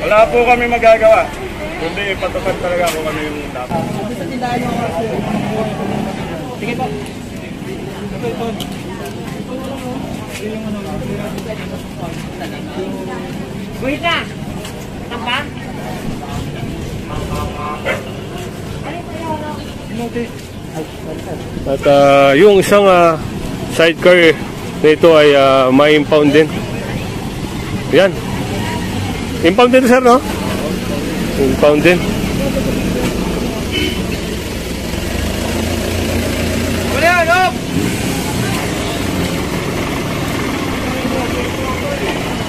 Wala po kami magagawa. Kundi patupad talaga po kami yung dapat. Sige po. Wait na! Tamba? At yung isang sidecar nito ay ma-impound din. Yan. Impound din sir, no? Impound din. Wala yan, hop!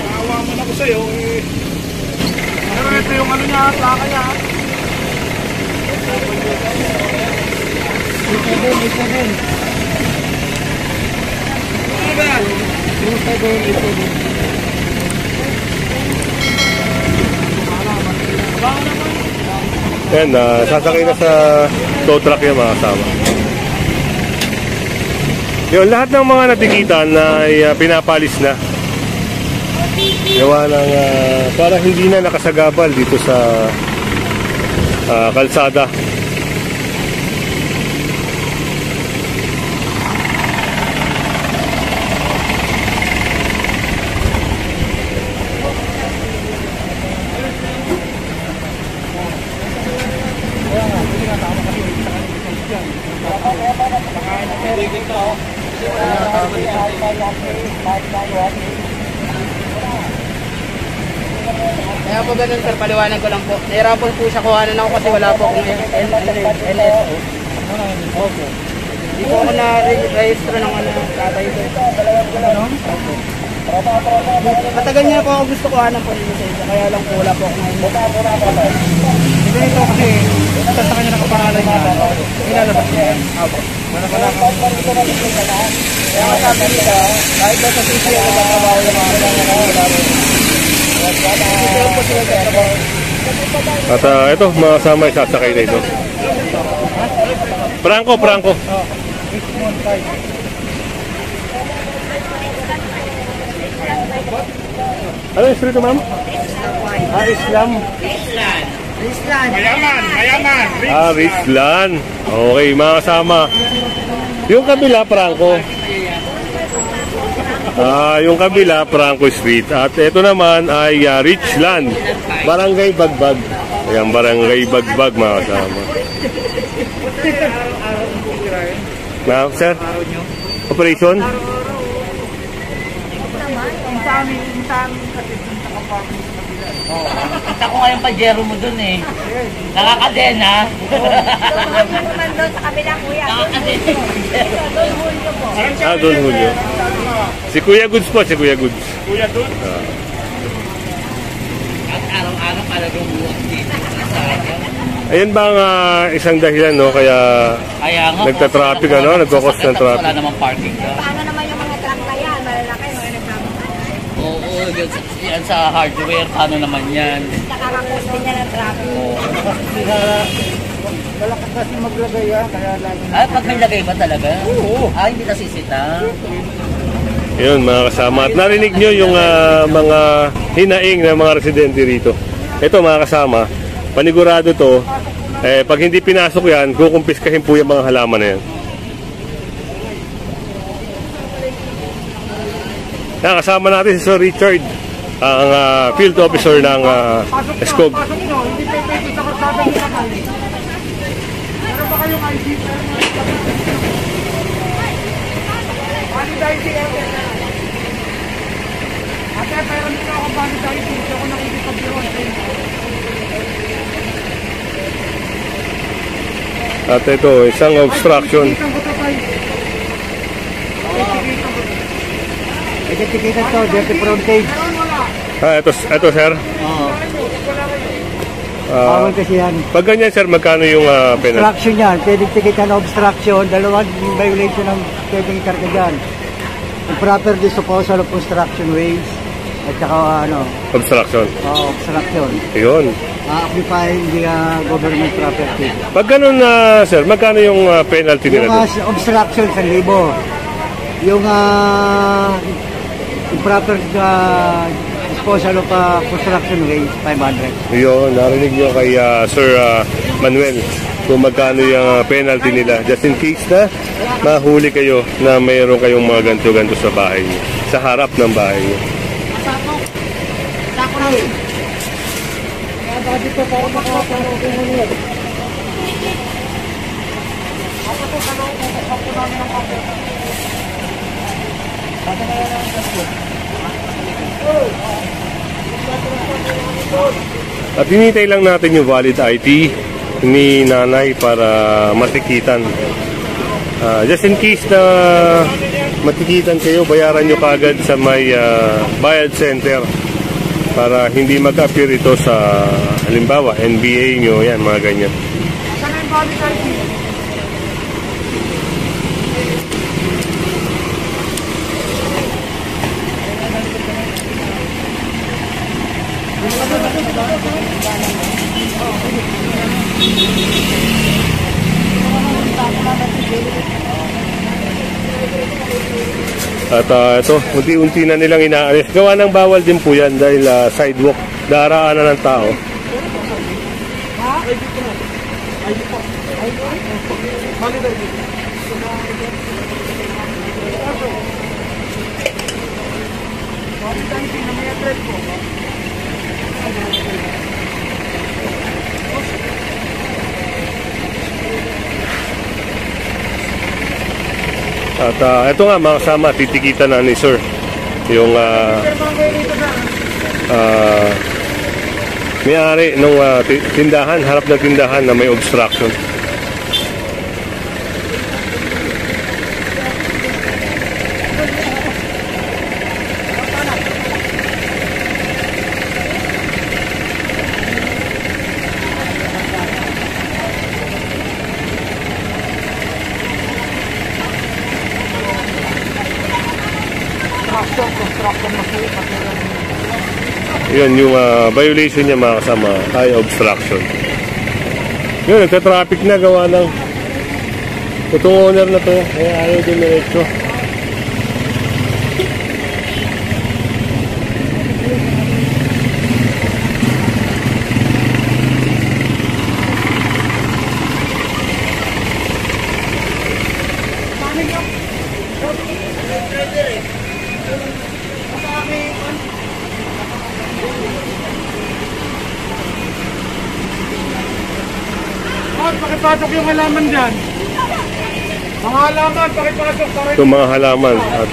Nawa mo na ko sa'yo. Pero ito yung ano niya, plaka niya. Ito din. Ano ba yan? Ito din. Yan, sasakay na sa tow truck yung mga kasama. Yun, lahat ng mga natikitan ay pinapalis na. Gawa ng para hindi na nakasagabal dito sa kalsada. Kaya po ganun sir, paliwanag ko lang po. Nahirapan po siya kuhanan ako kasi wala po akong LSO. Opo. Hindi po ako na-register ng tatay ko. Matagal niya po ako gusto kuhanan po nito sa isa. Kaya lang po wala po akong Ito kasi, sa kanya nakapangalan niya. Ilalabas niya yan. Opo. Wala akong Kaya masabi nila, kahit ba sa CCL nagtatrabaho yung mga At ito, mga kasama ay sasakay na ito. Franco. Ano yung street, ma'am? Islam. Mayaman. Rizlan. Okay, mga kasama. Yung kabila, Franco. Yung kabila, Franco Street. At ito naman ay Richland. Barangay Bagbag. Ayan, Barangay Bagbag, mga kasama. Ma'am, sir? Operation? Kita ko nga yung pajero mo dun eh. Nakakadena. Yung naman doon sa kabila, kuya. Nakakadena. Don Julio. Si Kuya Goods po, si Kuya Goods. Kuya doon? At araw-araw para lumuwag dito. Ayan ba ang isang dahilan, no? Kaya nagta-traffic, ano? Nagkakos ng traffic. Wala namang parking ka. Paano naman yung mga truck na yan? Malalaki, mga nagkakaroon. Oo, yan sa hardware. Paano naman yan? Nakakakos din yan ng traffic. Malakas kasi maglagay kaya lagi. Pag may lagay ba talaga? Oo. Hindi nasisita. Yun, mga kasama. At narinig nyo yung mga hinaing ng mga residente rito. Ito, mga kasama, panigurado to, pag hindi pinasok yan, kukumpiskahin po yung mga halaman na yan. Kasama natin si Sir Richard, ang field officer ng SCOG. Hindi pwede sa kasada nila kayo. Meron ba kayong ID? Valid ID. Ate, meron din ako valid ID. Hindi ako nakikipag-iwan. At ito, isang obstruction. Itikitan to, dirty frontage. Ito sir. Oo. Bawal kasi yan. Pag ganyan sir, magkano yung penalty? Obstruction yan. Pwedeng tikitan na obstruction. Dalawang violation ng pwedeng ikarga dyan. Improper disposal of construction waste. At saka Obstruction. obstruction. Yun. Occupying the government property. Pag ganun sir, magkano yung penalty nila Yung doon? obstruction, 1,000. Yung improper disposal of construction waste, 500. Yun, narinig nyo kay Sir Manuel kung magkano yung penalty nila. Just in case na mahuli kayo na mayroon kayong mga ganto-ganto sa bahay nyo, sa harap ng bahay nyo. At hinintay lang natin yung valid ID ni nanay para matikitan. Just in case na matikitan kayo, bayaran nyo kaagad sa may bayad center para hindi mag-appear ito sa halimbawa NBA nyo, yan, mga ganyan. Saan yung valid ID? At ito, unti-unti na nilang inaalis. Gawa ng bawal din po yan dahil sidewalk, daraanan ng tao. At ito nga mga kasama, titikitan na ni Sir yung may-ari ng tindahan, harap ng tindahan na may obstruction. Yun yung violation niya mga kasama, ay obstruction. Yun, nagka-traffic na gawa ng itong owner na to, kaya ayaw din na ito. Pakipasok yung halaman dyan. Mga halaman, pakipasok. Itong mga halaman at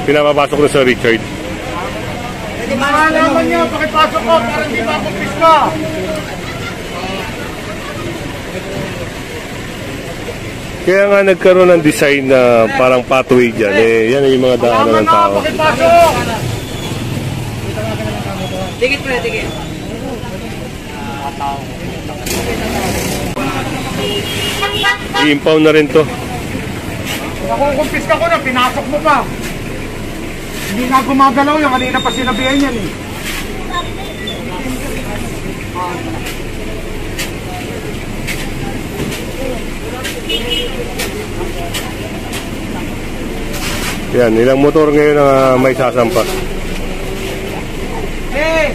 pinapapasok na sa Richard. Mga halaman niya, pakipasok ko para hindi makumpis ka. Kaya nga nagkaroon ng design na parang pathway dyan. Yan yung mga daanan ng tao. Pakipasok! Tigit pre, tigit. I-impound na rin to. Nakukumpis ka ko na, pinasok mo pa. Hindi na gumagalaw yan, kanina pa sinabihan yan eh. Yan, ilang motor ngayon na may sasampa. Eh!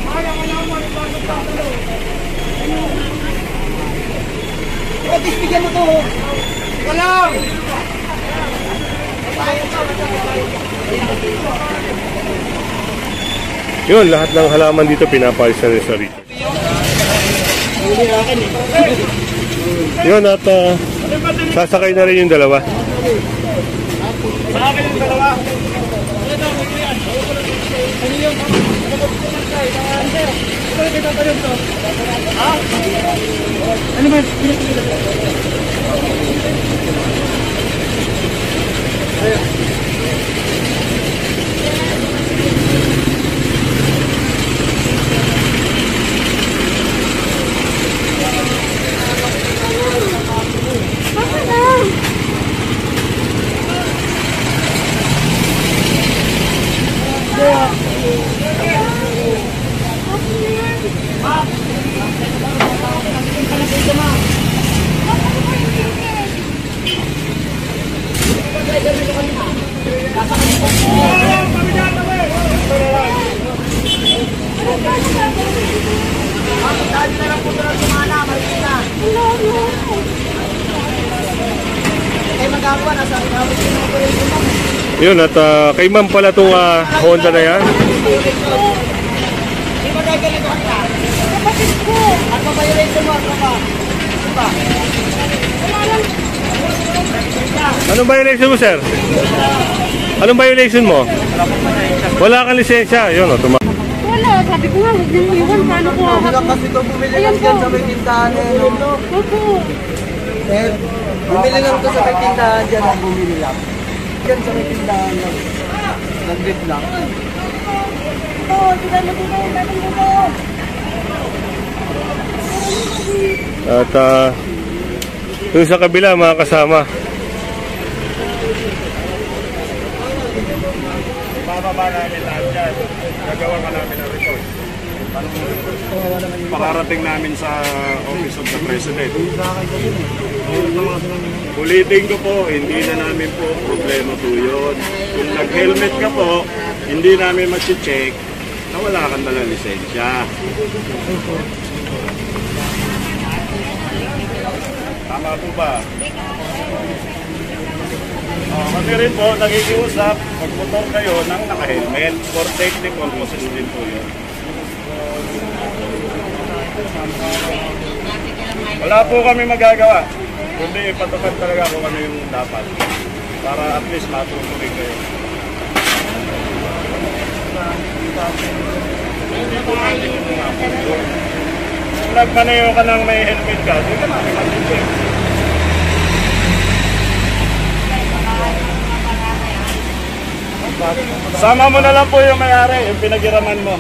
Kaya ka naman, ipasok ka ko. Bigyan mo to. Ika lang! Yun, lahat ng halaman dito pinapalis na rin sa rito. Yun, at sasakay na rin yung dalawa. Sasakay yung dalawa. Ano ba? Yun, at kay ma'am pala itong Honda na yan. Anong violation mo, sir? Anong violation mo? Wala kang lisensya. Yun, Wala, sabi ko nga, huwag niyong iwan. Paano ko Kasi ito bumili lang dyan sa may tindahan eh. Opo. Bumili lang ito sa may tindahan dyan. Bumili lang. Dyan sa may tindahan lang. Nag-bit lang. Oo, sila mo dito. Dating dito. At yung sa kabila, mga kasama. Bababa namin lahat dyan. Gagawa ka namin ang report. Pakarating namin sa Office of the President. Ulitin ko po, hindi na namin po problema po yun. Kung nag-helmet ka po, hindi namin mag-check na wala kang dalang lisensya. Tama po ba? Kasi rin po, nakikiusap, magmotor kayo ng naka-helmet for technical process din po yun. Wala po kami magagawa. Kundi ipatupad talaga po kami yung dapat. Para at least matutuloy kayo. Kung nagmaneho ka ng may helmet ka, hindi ka namin mag-check. Sama mo na lang po yung may-ari, yung pinagiraman mo.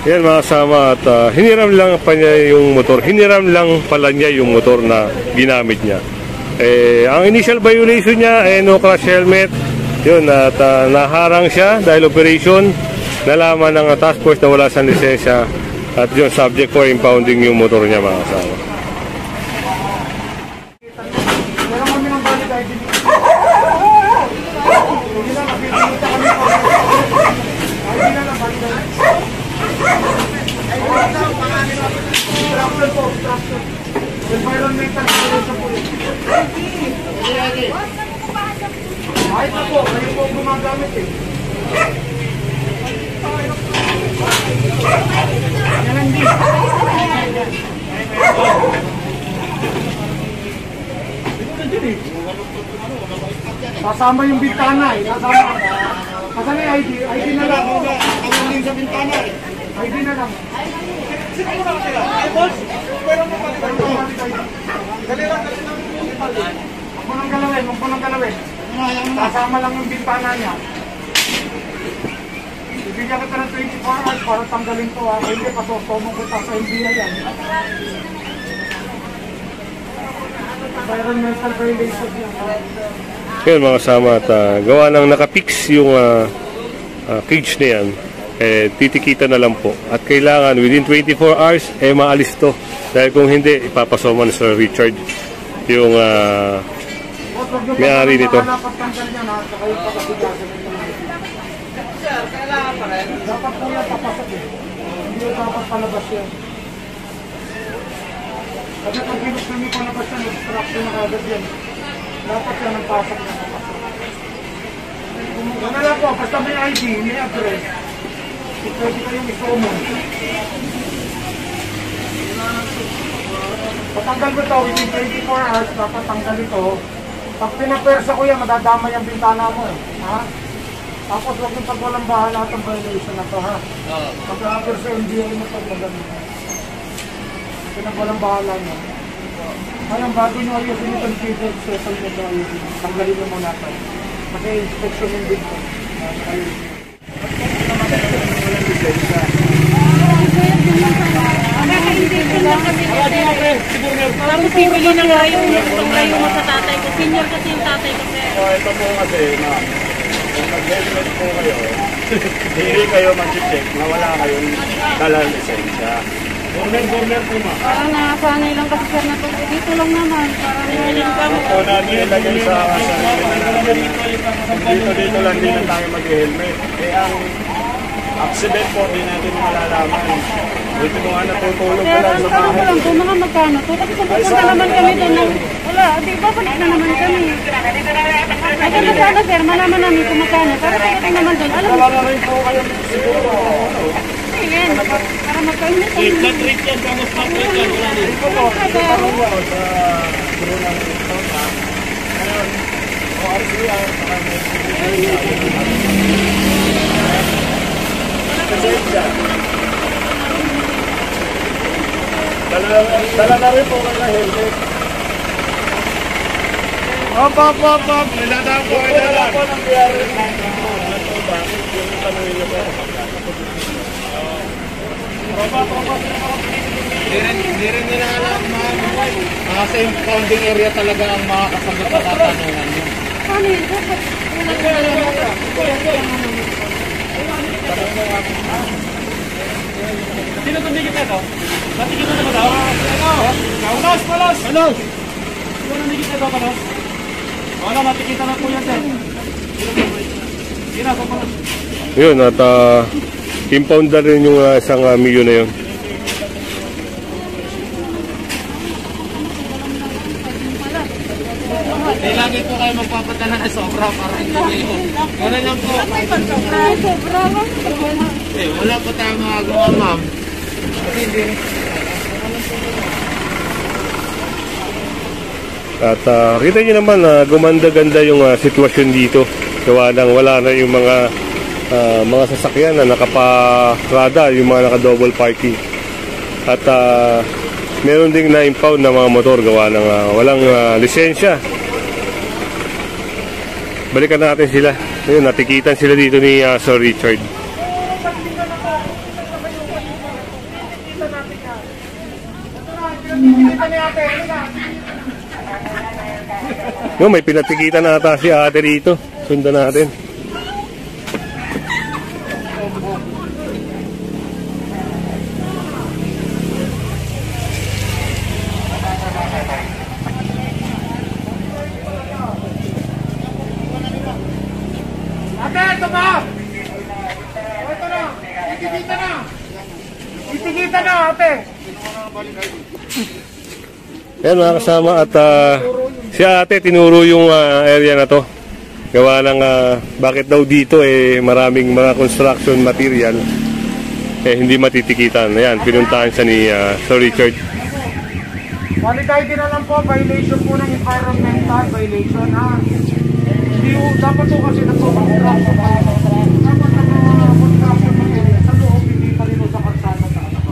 Yan mga kasama, at hiniram lang pa niya yung motor. Hiniram lang pala niya yung motor na ginamit niya. Ang initial violation niya ay no crash helmet. Yun, at naharang siya dahil operation. Nalaman ng task force na wala siyang lisensya. At yun, subject for impounding yung motor niya mga kasama. Environmental protection po yun. Kahit na po, kayo po gumagamit eh. Kasama yung bintana eh. Kasama yung ID. ID na lang. Kasama din sa bintana eh. ID na lang. Sino mo naman sila? Ay, boss! Pero mo pa rin. Dali lang. Huwag mo nang galawin. Kasama lang yung bintana niya. Ibigyan kita ng 24 hours para tanggalin to ha. Hindi, pasostomong kita sa NBI yan. Environmental violation yan. Yun mga kasama, at gawa ng nakapix yung cage na yan, titikita na lang po. At kailangan within 24 hours, maalis to. Dahil kung hindi, ipapasoman sa Richard yung may-ari nito. Dapat po yan papasok eh. Hindi dapat palabas yan. Kasi pag ginusto nyo palabas yan, obstruction na agad yan. Dapat yan ang pasok na papasok. Ano lang po, basta may ID, may address. Pwede kayong isomon. Patanggal mo ito, within 24 hours, dapat tanggal ito. Pag pinapersa ko yan, madadama yung bintana mo eh. Ha? Tapos huwag yung pagwalang bahala itong violation na ito ha. Pag-apper sa NBI mo ito maganda. Pinagwalang bahala nyo. Ngayon, bago nyo ayusin itong cable, settle nyo ito ayusin. Tanggalin nyo muna ito. Kasi inspection yung din ito. Tapos pipili na nga yung layo mo sa tatay ko. Senior kasi yung tatay ko. Ito po kasi, kung mag-helmet po kayo, hindi kayo mag-check na wala kayong dalang lisensya. Burner po ma. Parang nasanay lang kasi sir na to. Dito lang naman. Parang nilin ka mo. Ito namin ilagay sa sarili na namin. Dito lang din na tayo mag-helmet. Ang accident po, di natin malalaman. Dito mo nga natutulog Kaya pala ang sa tanong ko bahay. lang po, mga magkano to? Kasi kung pupunta naman kami doon ng... Wala, di ba balik na naman kami? Maganda sana sir, malaman namin kung magkano. Para pagdating naman doon, alam mo. Wala na rin po kayo siguro. Sige, para magkano na kami. Flat rate yan, kung mas flat rate yan, wala din. Ito po, ito po sa siguro ng taon na. Ngayon, o RCR, saka may pasensya. Dala na rin po kayo na helmet. Op. Niladaan po. Niladaan po ng biyari. Bakit yung tanongin niyo po? Hindi rin nila alam sa impounding area talaga ang mga kasagot na tatanungan nyo. Ano yun? Dapat Sino tumigit na ito? Natigit na ba daw? Palos! Palos! Sino tumigit na ito, Palos? Wala, natikita na po yan, sir. Sino, Palos? Yun, at impound na rin yung isang milyon na yun. Lagi po kayo magpapadala na sobra para hindi kayo. Wala lang po. sobra lang. Wala po tayong magagawa, ma'am. At kita nyo naman gumanda-ganda yung sitwasyon dito. Gawa lang wala na yung mga sasakyan na nakaparada, yung mga naka-double parking. At meron ding na-impound na mga motor gawa ng walang lisensya. Balikan natin sila. Ayun, natikitan sila dito ni Sir Richard. Yung may pinatikitan na ata si ate rito. Sundan natin. Ate, ito ba? Ito na. Itikita na. Itikita na, ate. Ayan mga kasama at si ate tinuro yung area na to. Gawa ng bakit daw dito maraming mga construction material hindi matitikitan. Ayan, pinuntahan siya ni Sir Richard. Quality din na lang po, violation po ng environmental violation ha. Hindi po, dapat po kasi nagpo-construction pa. Dapat na mga construction material sa loob, hindi pa rin sa kalsada sa anak.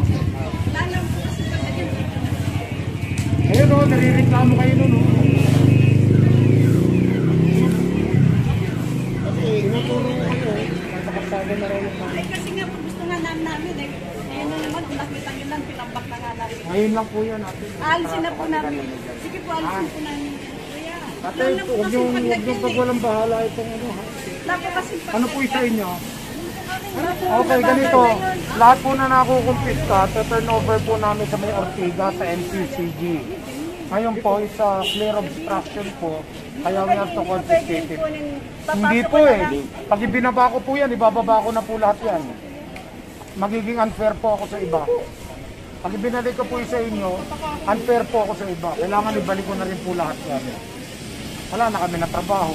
Ayun o, narireklamo kayo nun o. Kasi nga po gusto nga namin eh. Ngayon na naman, kung nakita nyo lang, pinambak na nga namin. Ngayon lang po yan ate. Alisin na po namin. Sige po, alisin po namin. Kuya. Ate, huwag yung pag walang bahala itong ano ha. Ano po isa inyo? Okay, ganito. Lahat po na nakukumpiska, turn over po namin sa may Ortiga sa MPCG. Ngayon po, isa clear obstruction po, kaya we have to confiscate it. Hindi po Pag ibinaba ko po yan, ibababa ko na po lahat yan. Magiging unfair po ako sa iba. Pag ibinalik ko po sa inyo, unfair po ako sa iba. Kailangan ibalik ko na rin po lahat yan. Wala na kami na trabaho.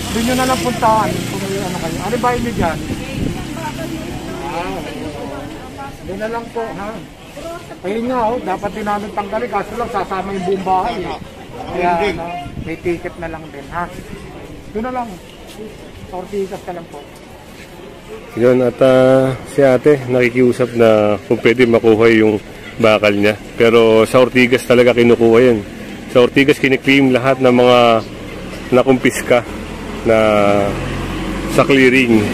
Doon nyo na lang puntaan kung may ano kayo. Ano ba inyo dyan? Doon na lang po, ha? Ayun nga, dapat din namin tanggalin. Kaso lang, sasama yung buong bahay. Kaya, may ticket na lang din, ha? Doon na lang. Sa Ortigas ka lang po. Yun, at si ate nakikiusap na kung pwede makuha yung bakal niya. Pero sa Ortigas talaga kinukuha yan. Sa Ortigas kiniklaim lahat ng mga nakumpiska na sa clearing.